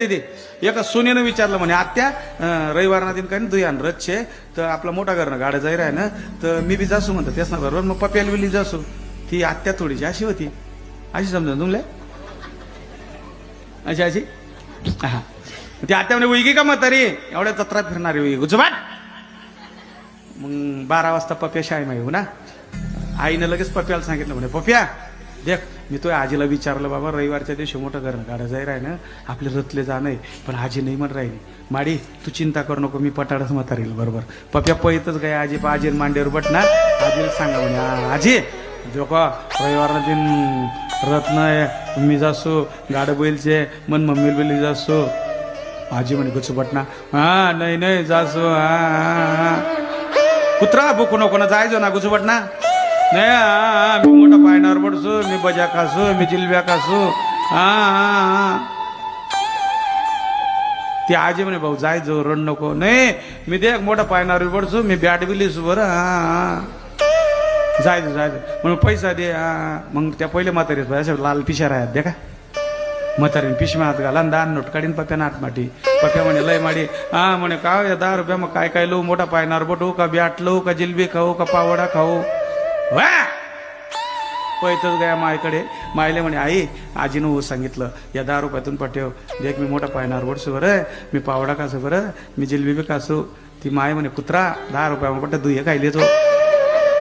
एका सोनेनं विचारलं म्हणे आत्या रविवारना दिन काय दुयान रथचे तर आपला मोठा घरनं गाड्या जाईल आहे ना तर मी बी जासू म्हणतो त्याच ना बरोबर मग पप्याला विली जासू ती आत्या थोडीशी अशी होती अशी समजा तुमले अशी अशी हा ती आत्या म्हणे उईगी का म्हातारी एवढ्या जत्रा फिरणारी उई गुजबाट मग 12 वाजता पप्या शाळे माही हो ना आईनं लगेच पप्याला सांगितलं म्हणे पप्या देख मी तो आजीला विचारलं बाबा रविवारच्या दिवशी मोठं घरनं गाड्या जाईल आहे ना आपले रथले जाणं पण आजी नाही म्हण राहिली माडी तू चिंता करू नको मी पटाडच म्हातारील बरोबर पप्या पळतच काय आजी आजी मांडीवर बटणार आजीला सांगा म्हणे आजी जो का रविवार दिन रथ नाही मी जासो गाडं बैलचे मन मम्मी बेली जासो आजी म्हणे गुच्छ बटना हा नाही नाही जासो हा कुत्रा भूक नको ना जायचो ना गुच्छ बटना नाही मी मोठा पायनावर पडसो मी बजा खासो मी जिलब्या खासो हा ती आजी म्हणे भाऊ जायचो रड नको नाही मी देख मोठा पायनावर पडसो मी बॅट बिलीस बरं हा जायचं जायचं म्हणून पैसा दे मग त्या पहिले म्हातारी अशा लाल पिशा राहत दे का म्हातारीने पिशव्या हात घाला दान नोट काढीन पप्यानं हात माटी पप्या म्हणे लय माडी हा म्हणे का या 10 रुपया मग काय काय लो मोठा पायनावर पटू का बॅट लो का जिलबी खाऊ का पावडा खाऊ वा पैतच गया मायकडे मायले म्हणे आई आजीनं हो सांगितलं या 10 रुपयातून पटेव देख मी मोठा पायनावर बडसू बरं मी पावडा खासू बरं मी जिलबी बी खासू ती माय म्हणे कुत्रा 10 रुपया पट्ट दुये खायले तो